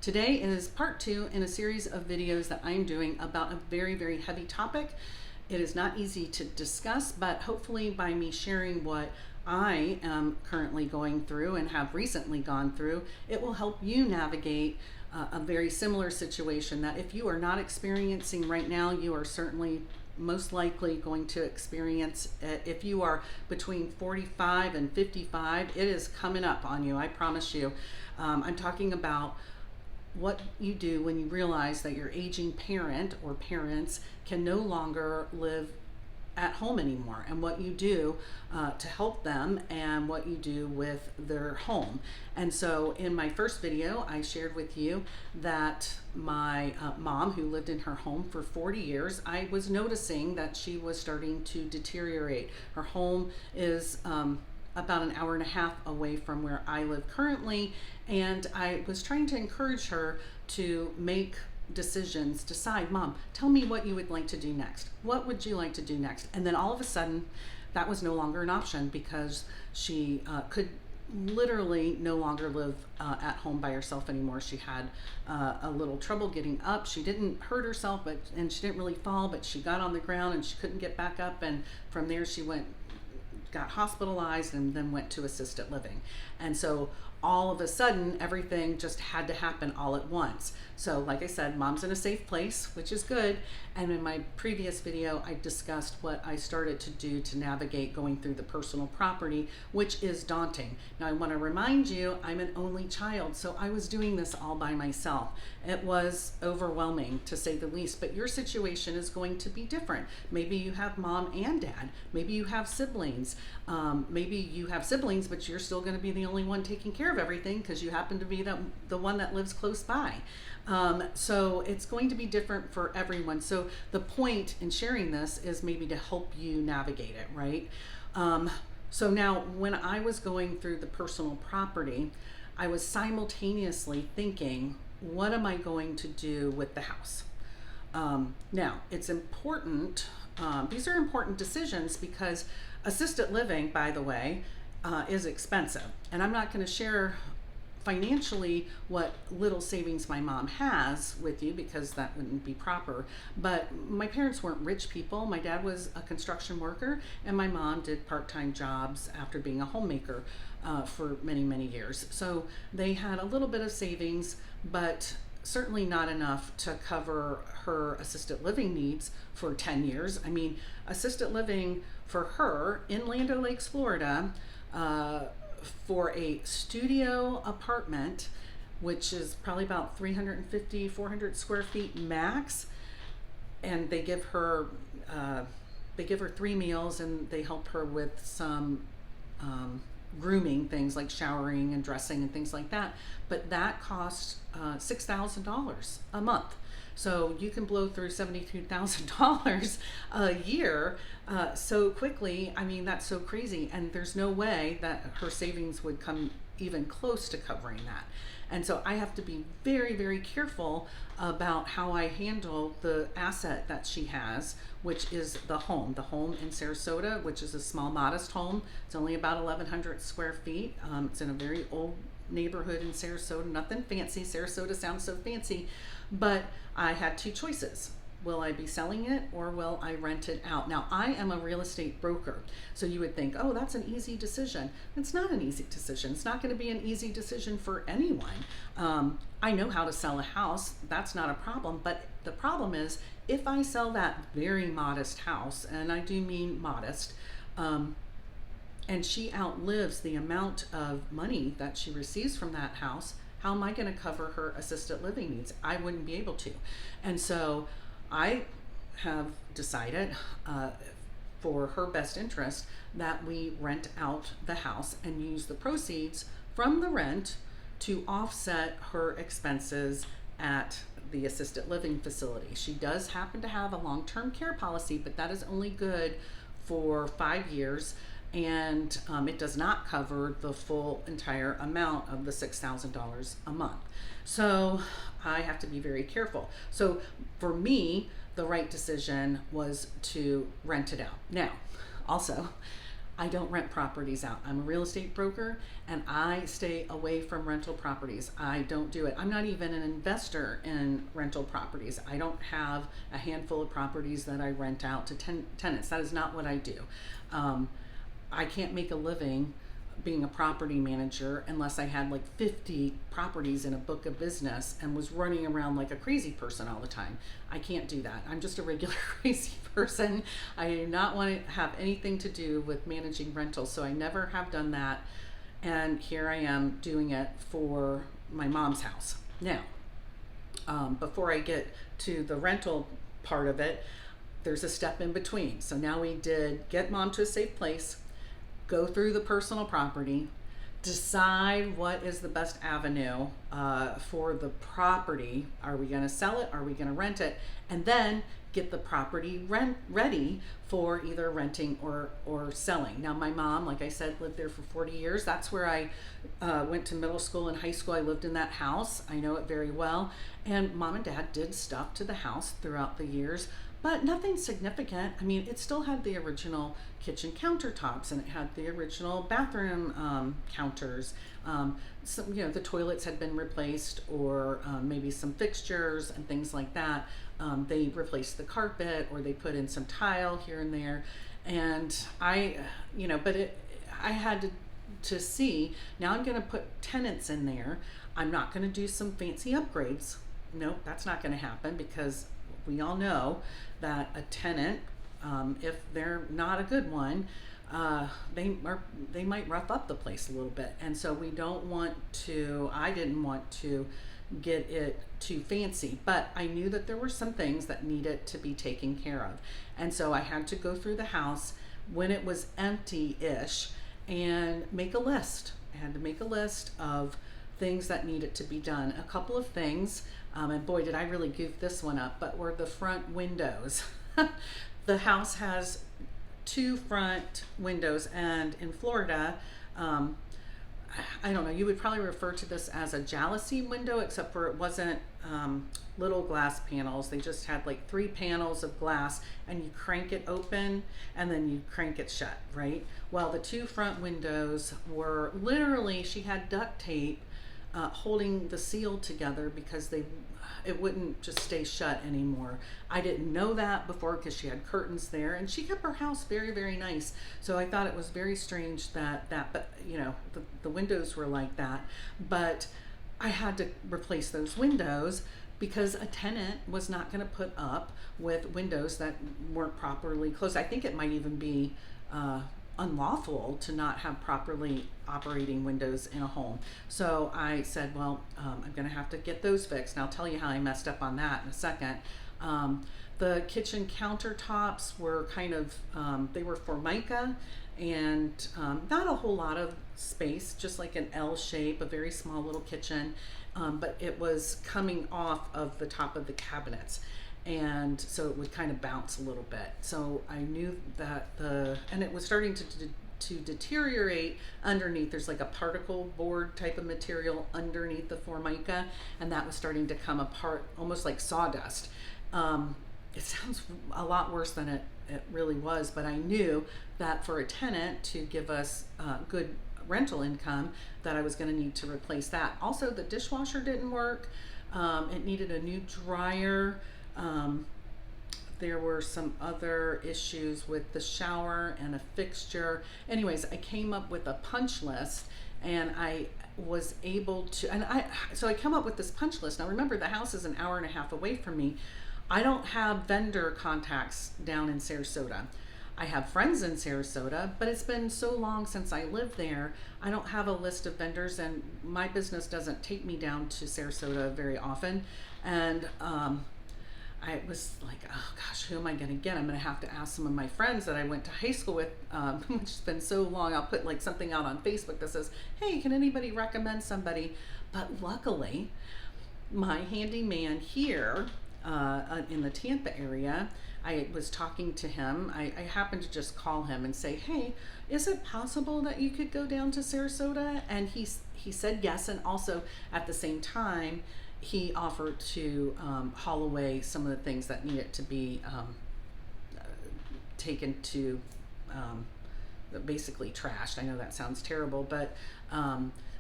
Today is part 2 in a series of videos that I'm doing about a very, very heavy topic. It is not easy to discuss, but hopefully by me sharing what I am currently going through and have recently gone through, it will help you navigate a very similar situation that if you are not experiencing right now, you are certainly most likely going to experience it. If you are between 45 and 55, it is coming up on you, I promise you. I'm talking about what you do when you realize that your aging parent or parents can no longer live at home anymore, and what you do to help them and what you do with their home. And so in my first video, I shared with you that my mom, who lived in her home for 40 years, I was noticing that she was starting to deteriorate. Her home is about an hour and a half away from where I live currently, and I was trying to encourage her to make decisions, decide, Mom, tell me what you would like to do next. What would you like to do next? And then all of a sudden, that was no longer an option because she could literally no longer live at home by herself anymore. She had a little trouble getting up. She didn't hurt herself, and she didn't really fall, but she got on the ground and she couldn't get back up. And from there, she got hospitalized and then went to assisted living. And so all of a sudden, everything just had to happen all at once. So like I said, Mom's in a safe place, which is good. And in my previous video, I discussed what I started to do to navigate going through the personal property, which is daunting. Now I want to remind you, I'm an only child, so I was doing this all by myself. It was overwhelming, to say the least, but your situation is going to be different. Maybe you have mom and dad. Maybe you have siblings. Maybe you have siblings, but you're still going to be the only one taking care of everything because you happen to be the one that lives close by. So it's going to be different for everyone. So the point in sharing this is maybe to help you navigate it, right? So now when I was going through the personal property, I was simultaneously thinking, what am I going to do with the house? Now it's important, these are important decisions because assisted living, by the way, is expensive. And I'm not going to share financially what little savings my mom has with you because that wouldn't be proper. But my parents weren't rich people. My dad was a construction worker and my mom did part-time jobs after being a homemaker for many, many years. So they had a little bit of savings, but certainly not enough to cover her assisted living needs for 10 years. I mean, assisted living for her in Land O'Lakes, Florida, for a studio apartment, which is probably about 350, 400 square feet max, and they give her 3 meals and they help her with some grooming things like showering and dressing and things like that, but that costs $6,000 a month. So you can blow through $72,000 a year so quickly. I mean, that's so crazy. And there's no way that her savings would come even close to covering that. And so I have to be very, very careful about how I handle the asset that she has, which is the home in Sarasota, which is a small, modest home. It's only about 1,100 square feet. It's in a very old neighborhood in Sarasota, nothing fancy. Sarasota sounds so fancy, but I had 2 choices. Will I be selling it or will I rent it out? Now, I am a real estate broker, so you would think, oh, that's an easy decision. It's not an easy decision. It's not going to be an easy decision for anyone. I know how to sell a house. That's not a problem, but the problem is if I sell that very modest house, and I do mean modest, and she outlives the amount of money that she receives from that house, how am I going to cover her assisted living needs? I wouldn't be able to. And so I have decided for her best interest that we rent out the house and use the proceeds from the rent to offset her expenses at the assisted living facility. She does happen to have a long-term care policy, but that is only good for 5 years. And it does not cover the full entire amount of the $6,000 a month. So I have to be very careful. So for me, the right decision was to rent it out. Now, also, I don't rent properties out. I'm a real estate broker and I stay away from rental properties. I don't do it. I'm not even an investor in rental properties. I don't have a handful of properties that I rent out to tenants. That is not what I do. I can't make a living being a property manager unless I had like 50 properties in a book of business and was running around like a crazy person all the time. I can't do that. I'm just a regular crazy person. I do not want to have anything to do with managing rentals, so I never have done that. And here I am doing it for my mom's house. Now, before I get to the rental part of it, there's a step in between. So now we did get mom to a safe place, go through the personal property, decide what is the best avenue for the property. Are we going to sell it? Are we going to rent it? And then get the property ready for either renting or selling. Now, my mom, like I said, lived there for 40 years. That's where I went to middle school and high school. I lived in that house. I know it very well. And mom and dad did stuff to the house throughout the years, but nothing significant. I mean, it still had the original kitchen countertops and it had the original bathroom counters. So, the toilets had been replaced, or maybe some fixtures and things like that. They replaced the carpet, or they put in some tile here and there. And I had to see, now I'm going to put tenants in there. I'm not going to do some fancy upgrades. Nope, that's not going to happen, because we all know that a tenant, if they're not a good one, they might rough up the place a little bit. And so I didn't want to get it too fancy, but I knew that there were some things that needed to be taken care of. And so I had to go through the house when it was empty-ish and make a list. I had to make a list of things that needed to be done. A couple of things, and boy, did I really goof this one up, but were the front windows. The house has 2 front windows, and in Florida, I don't know, you would probably refer to this as a jalousie window, except for it wasn't little glass panels. They just had like 3 panels of glass, and you crank it open and then you crank it shut, right? Well, the 2 front windows were literally, she had duct tape holding the seal together because it wouldn't just stay shut anymore. I didn't know that before because she had curtains there, and she kept her house very, very nice. So I thought it was very strange that but the windows were like that. But I had to replace those windows because a tenant was not going to put up with windows that weren't properly closed. I think it might even be unlawful to not have properly operating windows in a home. So I said, well, I'm going to have to get those fixed, and I'll tell you how I messed up on that in a second. The kitchen countertops were kind of, they were Formica, and not a whole lot of space, just like an L shape, a very small little kitchen, but it was coming off of the top of the cabinets. And so it would kind of bounce a little bit. So I knew that and it was starting to deteriorate underneath. There's like a particle board type of material underneath the Formica, and that was starting to come apart, almost like sawdust. It sounds a lot worse than it really was, but I knew that for a tenant to give us good rental income, that I was going to need to replace that. Also, the dishwasher didn't work. It needed a new dryer. There were some other issues with the shower and a fixture. Anyways, I came up with a punch list, and I was able to, so I come up with this punch list. Now remember, the house is an hour and a half away from me. I don't have vendor contacts down in Sarasota. I have friends in Sarasota, but it's been so long since I lived there. I don't have a list of vendors, and my business doesn't take me down to Sarasota very often. And I was like, oh gosh, who am I going to get? I'm going to have to ask some of my friends that I went to high school with, which has been so long. I'll put like something out on Facebook that says, hey, can anybody recommend somebody? But luckily, my handyman here in the Tampa area, I was talking to him. I happened to just call him and say, hey, is it possible that you could go down to Sarasota? And he said yes, and also at the same time, he offered to haul away some of the things that needed to be taken to basically trashed. I know that sounds terrible, but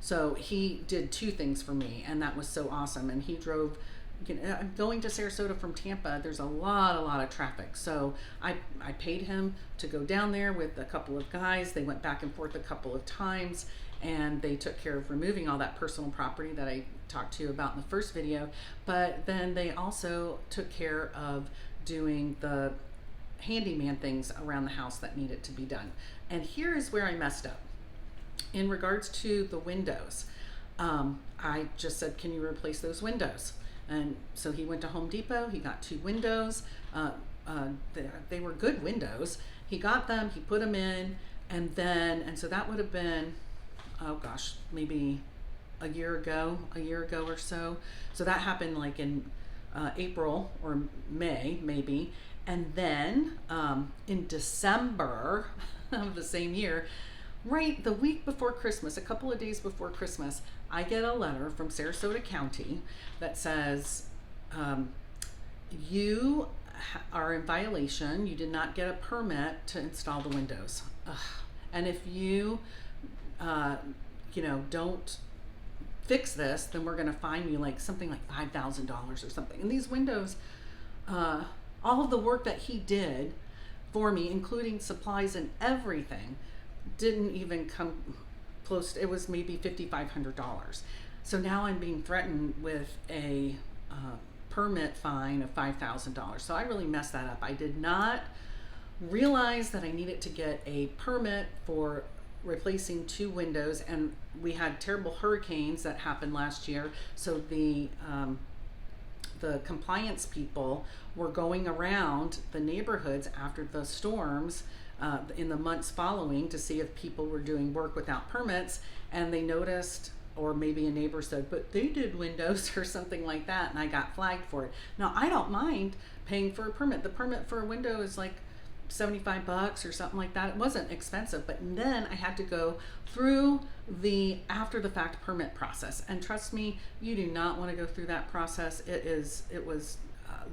so he did two things for me, and that was so awesome. And he drove, going to Sarasota from Tampa, there's a lot of traffic. So I paid him to go down there with a couple of guys. They went back and forth a couple of times, and they took care of removing all that personal property that I talked to you about in the first video. But then they also took care of doing the handyman things around the house that needed to be done. And here is where I messed up. In regards to the windows, I just said, can you replace those windows? And so he went to Home Depot, he got 2 windows. They were good windows. He got them, he put them in, and so that would have been, oh gosh, maybe a year ago or so. So that happened like in April or May, maybe. And then in December of the same year, right the week before Christmas, a couple of days before Christmas, I get a letter from Sarasota County that says, you are in violation. You did not get a permit to install the windows. Ugh. And if you, don't fix this, then we're going to fine you like something like $5,000 or something. And these windows, all of the work that he did for me, including supplies and everything, didn't even come close. It was maybe $5,500. So now I'm being threatened with a permit fine of $5,000. So I really messed that up. I did not realize that I needed to get a permit for replacing 2 windows, and we had terrible hurricanes that happened last year. So the compliance people were going around the neighborhoods after the storms in the months following to see if people were doing work without permits, and they noticed, or maybe a neighbor said, but they did windows or something like that, and I got flagged for it. Now, I don't mind paying for a permit. The permit for a window is like $75 or something like that. It wasn't expensive, but then I had to go through the after the fact permit process, and trust me, you do not want to go through that process. It was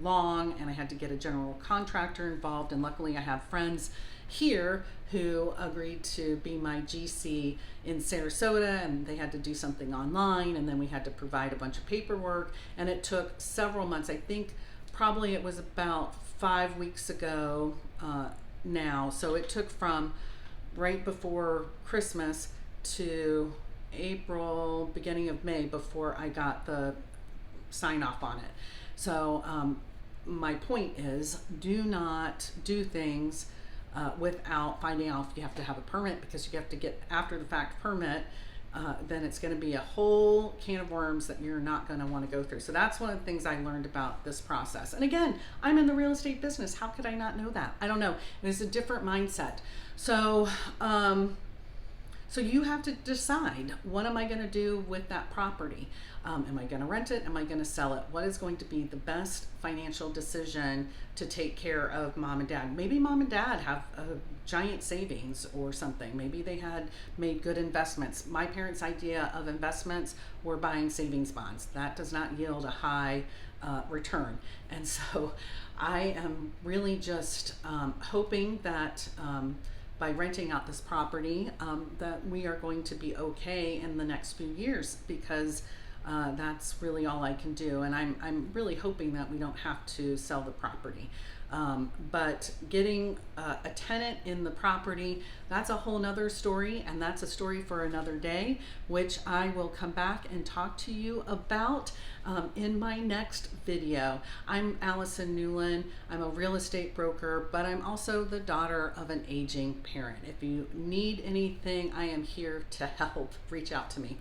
long, and I had to get a general contractor involved, and luckily I have friends here who agreed to be my GC in Sarasota, and they had to do something online, and then we had to provide a bunch of paperwork, and it took several months. I think probably it was about 5 weeks ago now. So it took from right before Christmas to April, beginning of May, before I got the sign off on it. So my point is, do not do things without finding out if you have to have a permit, because you have to get after the fact permit. Then it's going to be a whole can of worms that you're not going to want to go through. So that's one of the things I learned about this process. And again, I'm in the real estate business. How could I not know that? I don't know. It's a different mindset. So, so you have to decide, what am I going to do with that property? Am I going to rent it? Am I going to sell it? What is going to be the best financial decision to take care of mom and dad? Maybe mom and dad have a giant savings or something. Maybe they had made good investments. My parents' idea of investments were buying savings bonds. That does not yield a high return. And so I am really just hoping that by renting out this property, that we are going to be okay in the next few years, because that's really all I can do. And I'm really hoping that we don't have to sell the property. But getting a tenant in the property, that's a whole nother story, and that's a story for another day, which I will come back and talk to you about in my next video. I'm Allison Newland. I'm a real estate broker, but I'm also the daughter of an aging parent. If you need anything, I am here to help. Reach out to me.